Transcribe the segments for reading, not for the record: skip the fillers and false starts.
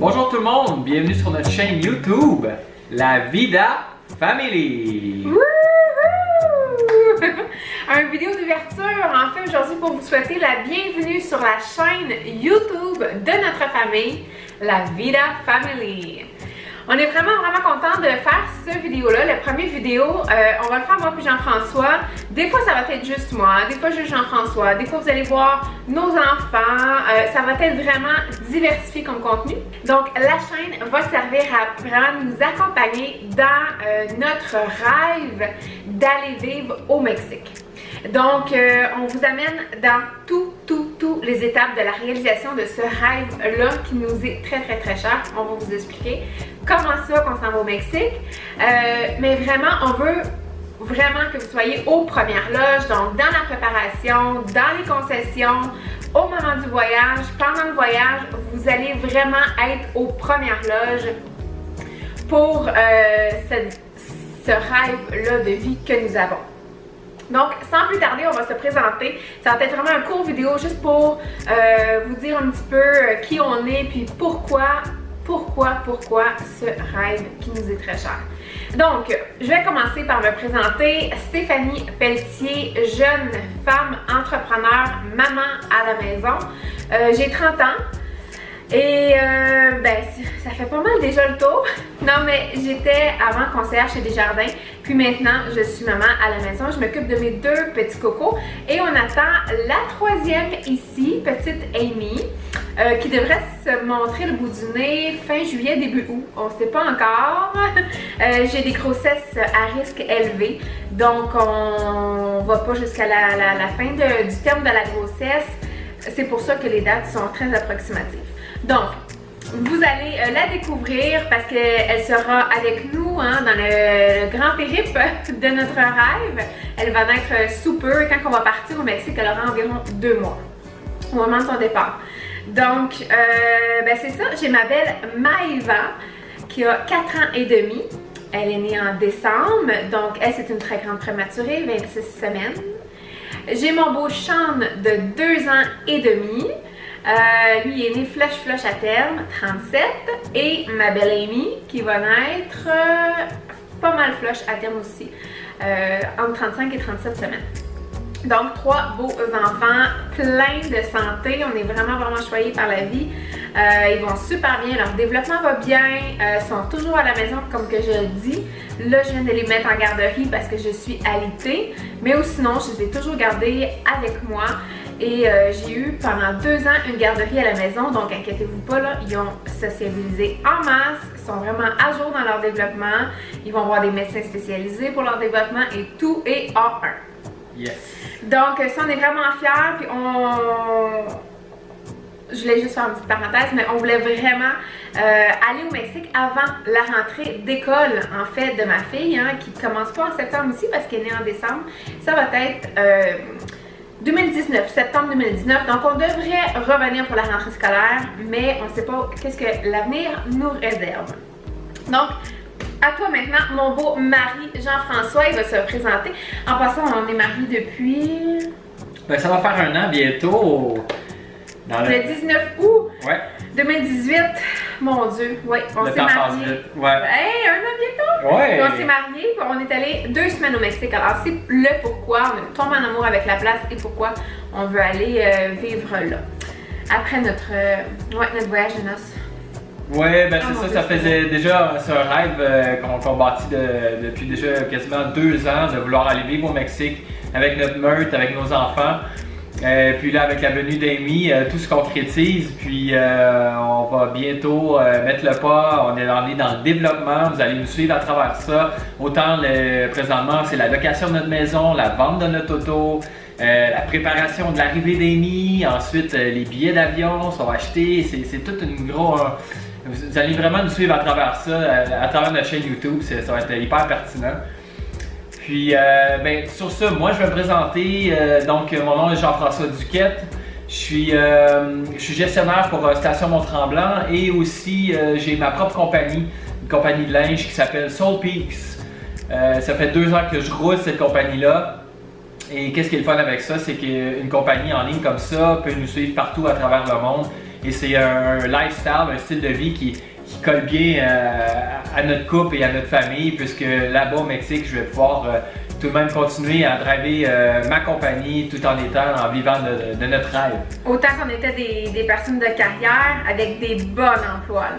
Bonjour tout le monde, bienvenue sur notre chaîne YouTube, La Vida Family. Wouhou! Une vidéo d'ouverture, en fait, aujourd'hui pour vous souhaiter la bienvenue sur la chaîne YouTube de notre famille, La Vida Family. On est vraiment content de faire cette vidéo-là, la première vidéo. On va le faire moi puis Jean-François. Des fois, ça va être juste moi, des fois juste Jean-François. Des fois, vous allez voir nos enfants. Ça va être vraiment diversifié comme contenu. Donc, la chaîne va servir à vraiment nous accompagner dans notre rêve d'aller vivre au Mexique. Donc, on vous amène dans toutes les étapes de la réalisation de ce rêve-là qui nous est très cher. On va vous expliquer comment ça qu'on s'en va au Mexique. Mais vraiment, on veut vraiment que vous soyez aux premières loges, donc dans la préparation, dans les concessions, au moment du voyage, pendant le voyage, vous allez vraiment être aux premières loges pour ce rêve-là de vie que nous avons. Donc, sans plus tarder, on va se présenter. Ça va être vraiment un court vidéo juste pour vous dire un petit peu qui on est, puis pourquoi ce rêve qui nous est très cher. Donc, je vais commencer par me présenter. Stéphanie Pelletier, jeune femme entrepreneur, maman à la maison. J'ai 30 ans. Et ben, ça fait pas mal déjà le tour. Non, mais j'étais avant conseillère chez Desjardins, puis maintenant je suis maman à la maison. Je m'occupe de mes deux petits cocos et on attend la troisième ici, petite Amy, qui devrait se montrer le bout du nez fin juillet, début août. On sait pas encore. J'ai des grossesses à risque élevé, donc on va pas jusqu'à la fin du terme de la grossesse. C'est pour ça que les dates sont très approximatives. Donc, vous allez la découvrir parce qu'elle sera avec nous dans le grand périple de notre rêve. Elle va naître sous peu et quand on va partir au Mexique, elle aura environ 2 mois au moment de son départ. Donc, ben c'est ça, j'ai ma belle Maëva qui a 4 ans et demi. Elle est née en décembre, donc elle c'est une très grande prématurée, 26 semaines. J'ai mon beau Sean de 2 ans et demi. Lui il est né flush à terme, 37. Et ma belle Amy qui va naître pas mal flush à terme aussi, entre 35 et 37 semaines. Donc 3 beaux enfants, pleins de santé. On est vraiment choyés par la vie. Ils vont super bien, leur développement va bien, sont toujours à la maison comme que je le dis. Là, je viens de les mettre en garderie parce que je suis alitée, mais sinon, je les ai toujours gardés avec moi. Et j'ai eu pendant 2 ans une garderie à la maison, donc inquiétez-vous pas, là, ils ont sociabilisé en masse, ils sont vraiment à jour dans leur développement, ils vont voir des médecins spécialisés pour leur développement et tout est A1. Yes. Donc ça, on est vraiment fiers, puis je voulais juste faire une petite parenthèse, mais on voulait vraiment aller au Mexique avant la rentrée d'école, en fait, de ma fille, qui commence pas en septembre ici parce qu'elle est née en décembre. Ça va être 2019, septembre 2019. Donc, on devrait revenir pour la rentrée scolaire, mais on ne sait pas qu'est-ce que l'avenir nous réserve. Donc, à toi maintenant, mon beau mari Jean-François, il va se présenter. En passant, on est mariés depuis... Ben, ça va faire 1 an bientôt. Le 19 août 2018, mon Dieu, oui, on s'est mariés. Ouais. Hey, 1 an bientôt! Ouais. On s'est mariés, on est allé 2 semaines au Mexique. Alors, c'est le pourquoi on est tombé en amour avec la place et pourquoi on veut aller vivre là. Après notre voyage de noces. Ouais, ben c'est ça faisait déjà un rêve qu'on bâtit depuis déjà quasiment 2 ans de vouloir aller vivre au Mexique avec notre meute, avec nos enfants. Puis là, avec la venue d'Amy, tout se concrétise, puis on va bientôt mettre le pas, on est dans le développement, vous allez nous suivre à travers ça. Autant présentement, c'est la location de notre maison, la vente de notre auto, la préparation de l'arrivée d'Amy, ensuite les billets d'avion sont achetés, c'est toute une grosse... Vous allez vraiment nous suivre à travers ça, à travers notre chaîne YouTube, ça va être hyper pertinent. Puis, ben, sur ça, moi je vais me présenter. Donc, mon nom est Jean-François Duquette. Je suis gestionnaire pour Station Mont-Tremblant et aussi j'ai ma propre compagnie, une compagnie de linge qui s'appelle Soul Peaks. Ça fait 2 ans que je roule cette compagnie-là. Et qu'est-ce qui est le fun avec ça, c'est qu'une compagnie en ligne comme ça peut nous suivre partout à travers le monde et c'est un lifestyle, un style de vie qui colle bien à notre couple et à notre famille, puisque là-bas au Mexique, je vais pouvoir tout de même continuer à driver ma compagnie tout en vivant de notre rêve. Autant qu'on était des personnes de carrière avec des bons emplois.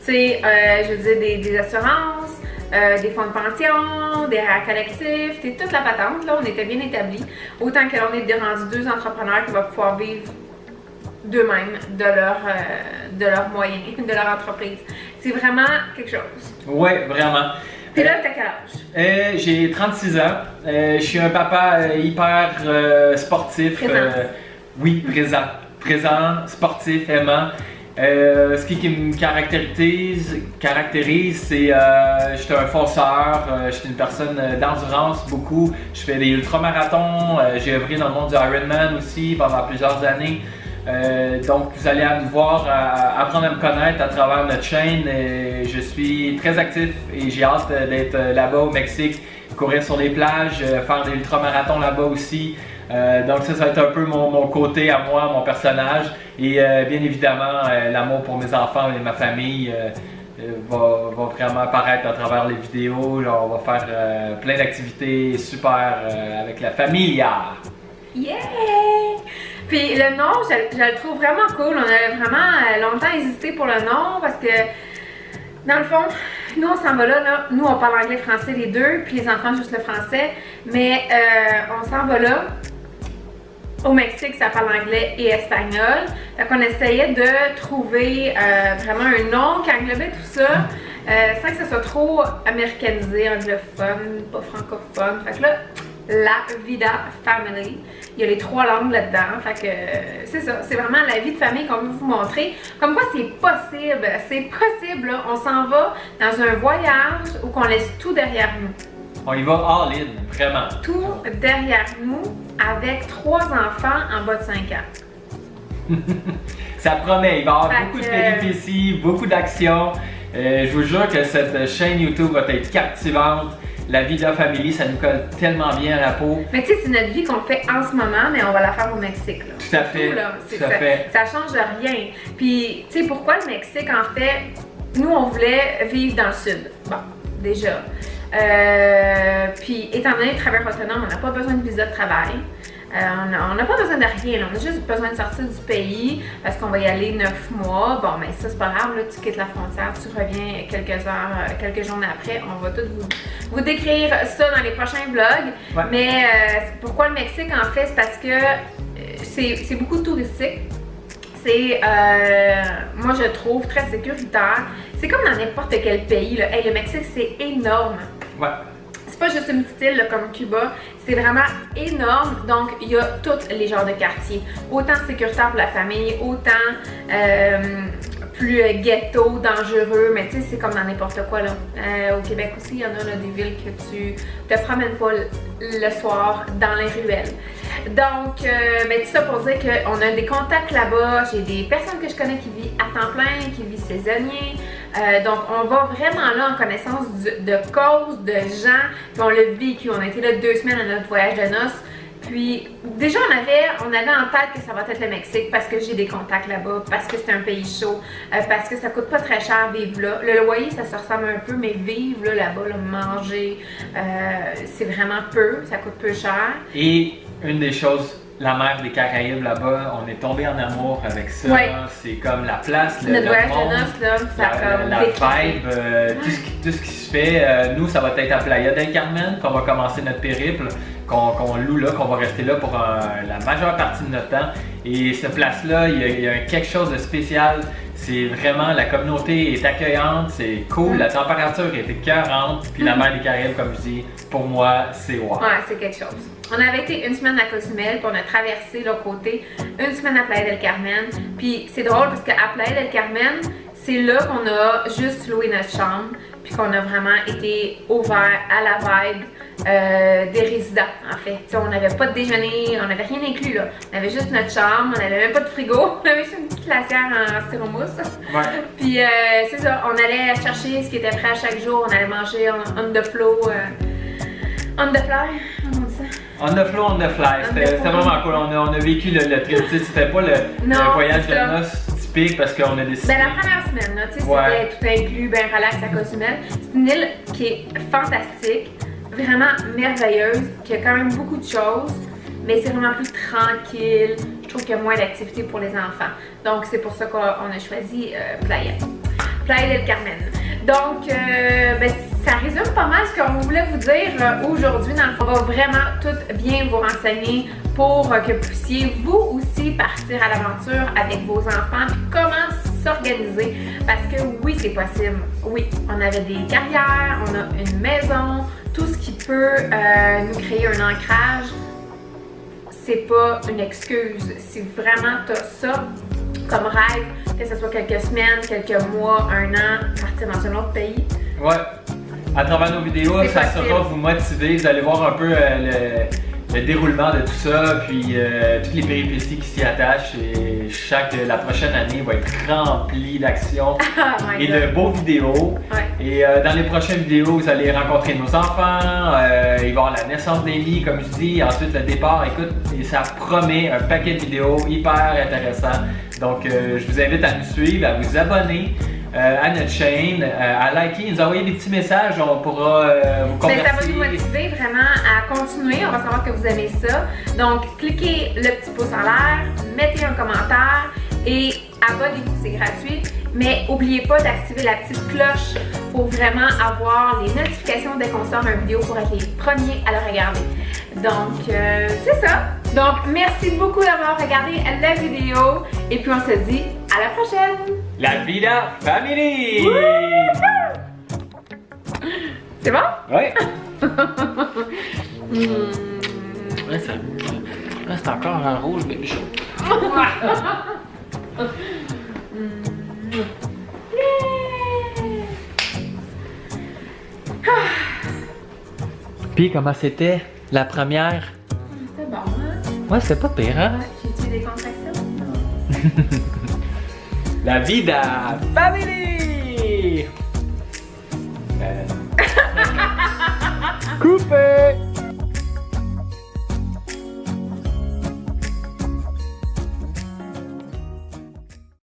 Tu sais, je veux dire, des assurances, des fonds de pension, des REER collectifs, toute la patente, là, on était bien établis. Autant que là, on est rendus 2 entrepreneurs qui vont pouvoir vivre d'eux-mêmes, de leurs moyens, de leur entreprise. C'est vraiment quelque chose. Oui, vraiment. Puis là, t'as quel âge? J'ai 36 ans. Je suis un papa hyper sportif. Présent. Oui, présent. Présent, sportif, aimant. Ce qui me caractérise, c'est je suis un fonceur, je suis une personne d'endurance beaucoup. Je fais des ultramarathons, j'ai œuvré dans le monde du Ironman aussi pendant plusieurs années. Donc vous allez me voir apprendre à me connaître à travers notre chaîne. Je suis très actif et j'ai hâte d'être là-bas au Mexique, courir sur les plages, faire des ultramarathons là-bas aussi. Donc ça va être un peu mon côté à moi, mon personnage. Et bien évidemment, l'amour pour mes enfants et ma famille va vraiment apparaître à travers les vidéos. Là, on va faire plein d'activités super avec la famille. Yeah! Puis le nom, je le trouve vraiment cool. On a vraiment longtemps hésité pour le nom parce que, dans le fond, nous on s'en va là. Nous on parle anglais-français les deux, puis les enfants juste le français. Mais on s'en va là. Au Mexique, ça parle anglais et espagnol. Fait qu'on essayait de trouver vraiment un nom qui englobait tout ça, sans que ce soit trop américanisé, anglophone, pas francophone. Fait que là, La Vida Family. Il y a les 3 langues là-dedans. Fait que c'est ça, c'est vraiment la vie de famille qu'on veut vous montrer. Comme quoi c'est possible là. On s'en va dans un voyage où qu'on laisse tout derrière nous. On y va all-in, vraiment. Tout derrière nous avec 3 enfants en bas de 5 ans. Ça promet, il va y avoir beaucoup de péripéties, beaucoup d'actions. Je vous jure que cette chaîne YouTube va être captivante. La Vida Family, ça nous colle tellement bien à la peau. Mais tu sais, c'est notre vie qu'on fait en ce moment, mais on va la faire au Mexique. Là. Tout à fait. Tout à fait. Ça change rien. Puis, tu sais, pourquoi le Mexique, en fait, nous, on voulait vivre dans le sud. Bon, déjà. Puis, étant donné le travailleur autonome, on n'a pas besoin de visa de travail. On n'a pas besoin de rien, là. On a juste besoin de sortir du pays parce qu'on va y aller 9 mois. Bon, mais ça, c'est pas grave, là, tu quittes la frontière, tu reviens quelques heures, quelques journées après. On va tout vous décrire ça dans les prochains vlogs. Ouais. Mais pourquoi le Mexique, en fait, c'est parce que c'est beaucoup touristique. C'est, moi, je trouve très sécuritaire. C'est comme dans n'importe quel pays, là. Hey, le Mexique, c'est énorme. Ouais. C'est pas juste une petite île là, comme Cuba, c'est vraiment énorme. Donc, il y a tous les genres de quartiers. Autant sécuritaire pour la famille, autant plus ghetto, dangereux. Mais tu sais, c'est comme dans n'importe quoi là. Au Québec aussi, il y en a là, des villes que tu te promènes pas le soir dans les ruelles. Donc, ben, tout ça pour dire qu'on a des contacts là-bas. J'ai des personnes que je connais qui vivent à temps plein, qui vivent saisonniers. Donc, on va vraiment là en connaissance de cause, de gens, puis on l'a vécu. On a été là 2 semaines à notre voyage de noces. Puis, déjà, on avait en tête que ça va être le Mexique parce que j'ai des contacts là-bas, parce que c'est un pays chaud, parce que ça coûte pas très cher vivre là. Le loyer, ça se ressemble un peu, mais vivre là-bas, là, manger, c'est vraiment peu, ça coûte peu cher. Et une des choses, la mer des Caraïbes là-bas, on est tombé en amour avec ça. Ouais. C'est comme la place, notre voyage de noces, là, ça la vibe, tout ce qui se fait. Nous, ça va être à Playa del Carmen qu'on va commencer notre périple, qu'on loue là, qu'on va rester là pour la majeure partie de notre temps. Et cette place-là, il y a quelque chose de spécial. C'est vraiment, la communauté est accueillante, c'est cool, la température est écœurante, puis la mer des Caraïbes, comme je dis, pour moi, c'est wow. Ouais, c'est quelque chose. On avait été 1 semaine à Cozumel, puis on a traversé l'autre côté, 1 semaine à Playa del Carmen. Puis c'est drôle parce qu'à Playa del Carmen, c'est là qu'on a juste loué notre chambre, puis qu'on a vraiment été ouvert à la vibe des résidents, en fait. T'sais, on n'avait pas de déjeuner, on n'avait rien inclus là. On avait juste notre chambre, on n'avait même pas de frigo, on avait juste une petite glacière en styromousse. Ouais. Puis c'est ça, on allait chercher ce qui était prêt à chaque jour, on allait manger on the flow, on the fly, comment on dit ça? On the flow, on the fly, c'était vraiment cool. On a vécu le trip, c'était pas le voyage de noces typique parce qu'on a décidé. Ben, la première semaine, là, tu sais, Ouais. c'était tout inclus, ben relax à Cozumel. C'est une île qui est fantastique, vraiment merveilleuse, qui a quand même beaucoup de choses, mais c'est vraiment plus tranquille. Je trouve qu'il y a moins d'activités pour les enfants. Donc, c'est pour ça qu'on a choisi Playa del Carmen. Donc, ben, ça résume pas mal ce qu'on voulait vous dire aujourd'hui. Dans le fond, on va vraiment tout bien vous renseigner pour que vous puissiez vous aussi partir à l'aventure avec vos enfants. Puis comment s'organiser. Parce que oui, c'est possible. Oui, on avait des carrières, on a une maison, tout ce qui peut nous créer un ancrage. C'est pas une excuse. Si vraiment tu as ça comme rêve, que ce soit quelques semaines, quelques mois, un an, partir dans un autre pays. Ouais. À travers nos vidéos, C'est ça possible. saura vous motiver. Vous allez voir un peu le déroulement de tout ça, puis toutes les péripéties qui s'y attachent. Et la prochaine année va être remplie d'actions Oh my et God. de beaux vidéos. Ouais. Et dans les prochaines vidéos, vous allez rencontrer nos enfants, il va y avoir la naissance d'Amy, comme je dis, ensuite le départ. Écoute, et ça promet un paquet de vidéos hyper intéressants. Donc, je vous invite à nous suivre, à vous abonner à notre chaîne, à liker, nous envoyer des petits messages, on pourra vous Ben, ça va convertir. nous motiver vraiment à continuer. On va savoir que vous aimez ça. Donc, cliquez le petit pouce en l'air, mettez un commentaire et abonnez-vous, c'est gratuit. Mais n'oubliez pas d'activer la petite cloche pour vraiment avoir les notifications dès qu'on sort une vidéo pour être les premiers à le regarder. Donc, c'est ça. Donc, merci beaucoup d'avoir regardé la vidéo et puis on se dit à la prochaine. La Vida Family! C'est bon? Ouais. Hmm. C'est encore un rouge, baby chaud. Puis comment c'était la première? C'était bon, hein? Ouais, c'est pas pire, hein? Ouais, j'ai-tu des contractions? La Vida Family! Coupé!